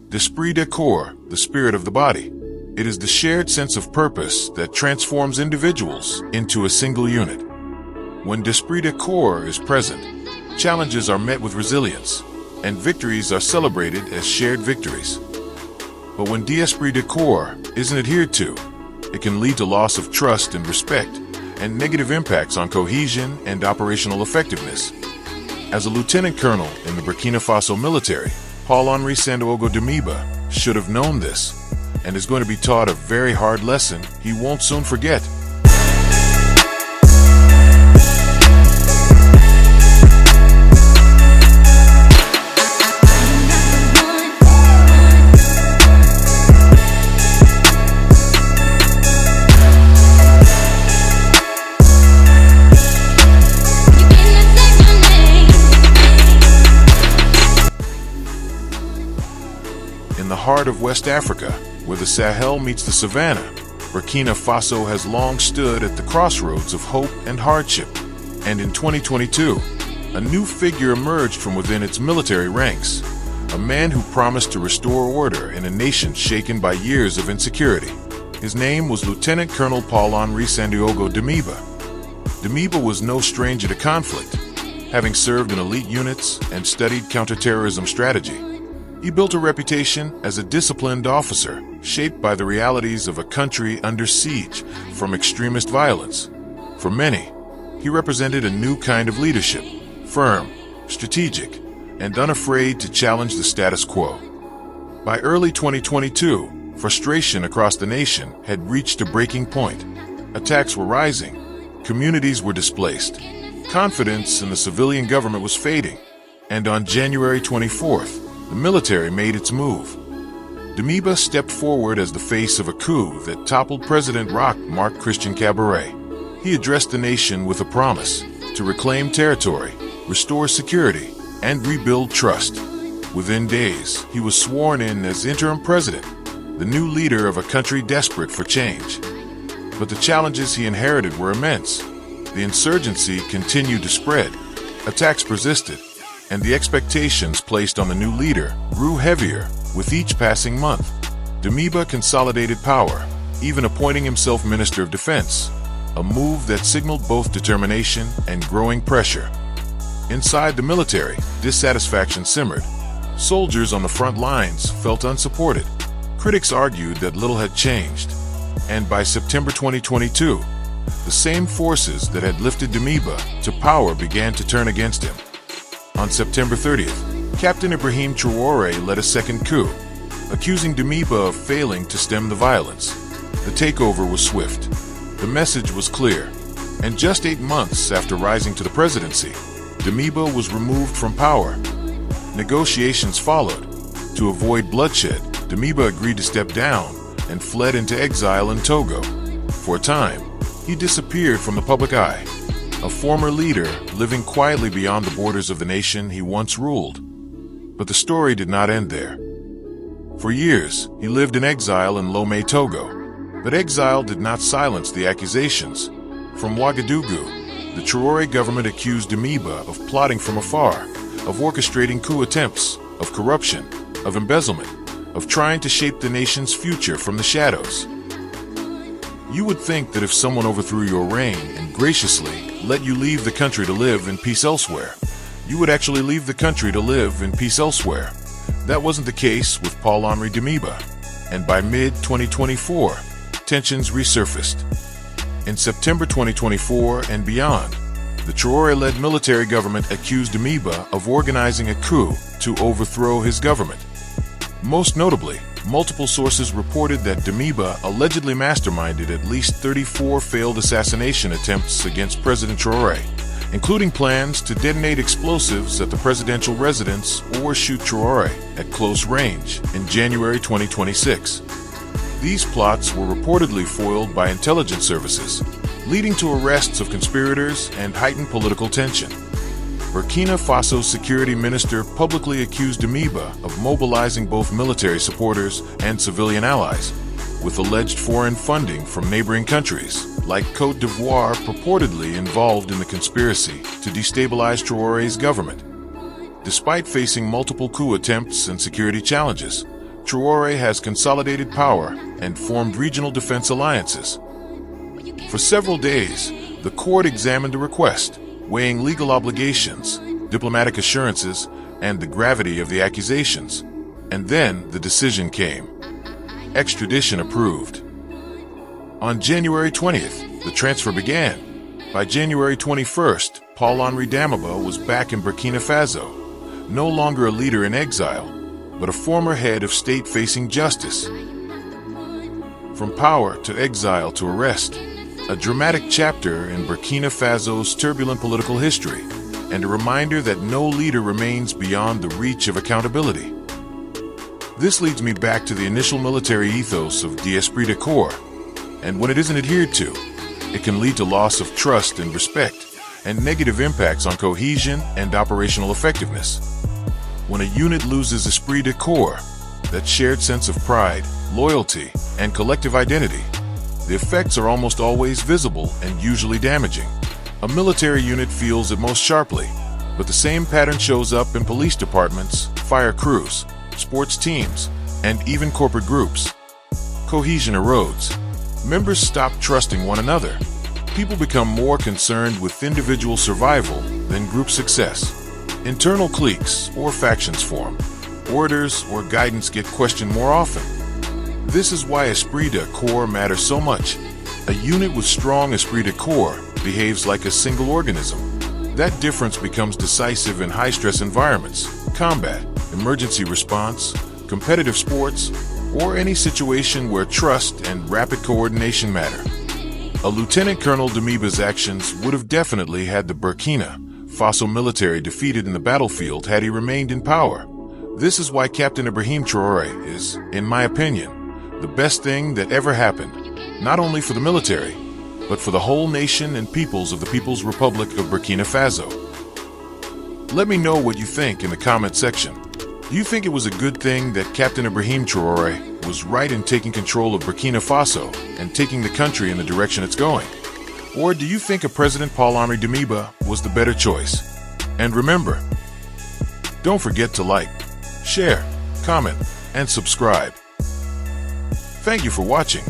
D'esprit de corps, the spirit of the body. It is the shared sense of purpose that transforms individuals into a single unit. When d'esprit de corps is present, challenges are met with resilience, and victories are celebrated as shared victories. But when d'esprit de corps isn't adhered to, it can lead to loss of trust and respect, and negative impacts on cohesion and operational effectiveness. As a lieutenant colonel in the Burkina Faso military, Paul-Henri Damiba should have known this, and is going to be taught a very hard lesson he won't soon forget. In the heart of West Africa, where the Sahel meets the savannah, Burkina Faso has long stood at the crossroads of hope and hardship. And in 2022, a new figure emerged from within its military ranks, a man who promised to restore order in a nation shaken by years of insecurity. His name was Lieutenant Colonel Paul-Henri Damiba. Damiba was no stranger to conflict, having served in elite units and studied counterterrorism strategy. He built a reputation as a disciplined officer, shaped by the realities of a country under siege from extremist violence. For many, he represented a new kind of leadership, firm, strategic, and unafraid to challenge the status quo. By early 2022, frustration across the nation had reached a breaking point. Attacks were rising, communities were displaced, confidence in the civilian government was fading, and on January 24th, the military made its move. Damiba stepped forward as the face of a coup that toppled President Marc Christian Cabaret. He addressed the nation with a promise to reclaim territory, restore security, and rebuild trust. Within days, he was sworn in as interim president, the new leader of a country desperate for change. But the challenges he inherited were immense. The insurgency continued to spread, attacks persisted, and the expectations placed on the new leader grew heavier with each passing month. Damiba consolidated power, even appointing himself Minister of Defense, a move that signaled both determination and growing pressure. Inside the military, dissatisfaction simmered. Soldiers on the front lines felt unsupported. Critics argued that little had changed. And by September 2022, the same forces that had lifted Damiba to power began to turn against him. On September 30th, Captain Ibrahim Traoré led a second coup, accusing Damiba of failing to stem the violence. The takeover was swift. The message was clear. And just 8 months after rising to the presidency, Damiba was removed from power. Negotiations followed. To avoid bloodshed, Damiba agreed to step down and fled into exile in Togo. For a time, he disappeared from the public eye, a former leader living quietly beyond the borders of the nation he once ruled. But the story did not end there. For years, he lived in exile in Lomé, Togo. But exile did not silence the accusations. From Ouagadougou, the Traoré government accused Damiba of plotting from afar, of orchestrating coup attempts, of corruption, of embezzlement, of trying to shape the nation's future from the shadows. You would think that if someone overthrew your reign and graciously let you leave the country to live in peace elsewhere, you would actually leave the country to live in peace elsewhere. That wasn't the case with Paul-Henri Damiba, and by mid-2024, tensions resurfaced. In September 2024 and beyond, the Traoré-led military government accused Damiba of organizing a coup to overthrow his government. Most notably, multiple sources reported that Damiba allegedly masterminded at least 34 failed assassination attempts against President Traoré, including plans to detonate explosives at the presidential residence or shoot Traoré at close range in January 2026. These plots were reportedly foiled by intelligence services, leading to arrests of conspirators and heightened political tension. Burkina Faso security minister publicly accused Damiba of mobilizing both military supporters and civilian allies, with alleged foreign funding from neighboring countries, like Côte d'Ivoire, purportedly involved in the conspiracy to destabilize Traoré's government. Despite facing multiple coup attempts and security challenges, Traoré has consolidated power and formed regional defense alliances. For several days, the court examined the request, weighing legal obligations, diplomatic assurances, and the gravity of the accusations. And then the decision came. Extradition approved. On January 20th, the transfer began. By January 21st, Paul-Henri Damiba was back in Burkina Faso, no longer a leader in exile, but a former head of state facing justice. From power to exile to arrest, a dramatic chapter in Burkina Faso's turbulent political history, and a reminder that no leader remains beyond the reach of accountability. This leads me back to the initial military ethos of l'esprit de corps, and when it isn't adhered to, it can lead to loss of trust and respect, and negative impacts on cohesion and operational effectiveness. When a unit loses esprit de corps, that shared sense of pride, loyalty, and collective identity, the effects are almost always visible and usually damaging. A military unit feels it most sharply, but the same pattern shows up in police departments, fire crews, sports teams, and even corporate groups. Cohesion erodes. Members stop trusting one another. People become more concerned with individual survival than group success. Internal cliques or factions form. Orders or guidance get questioned more often. This is why esprit de corps matters so much. A unit with strong esprit de corps behaves like a single organism. That difference becomes decisive in high-stress environments, combat, emergency response, competitive sports, or any situation where trust and rapid coordination matter. A Lieutenant Colonel Damiba's actions would have definitely had the Burkina Faso military defeated in the battlefield had he remained in power. This is why Captain Ibrahim Traoré is, in my opinion, the best thing that ever happened, not only for the military, but for the whole nation and peoples of the People's Republic of Burkina Faso. Let me know what you think in the comment section. Do you think it was a good thing that Captain Ibrahim Traoré was right in taking control of Burkina Faso and taking the country in the direction it's going? Or do you think a President Paul-Henri Damiba was the better choice? And remember, don't forget to like, share, comment, and subscribe. Thank you for watching.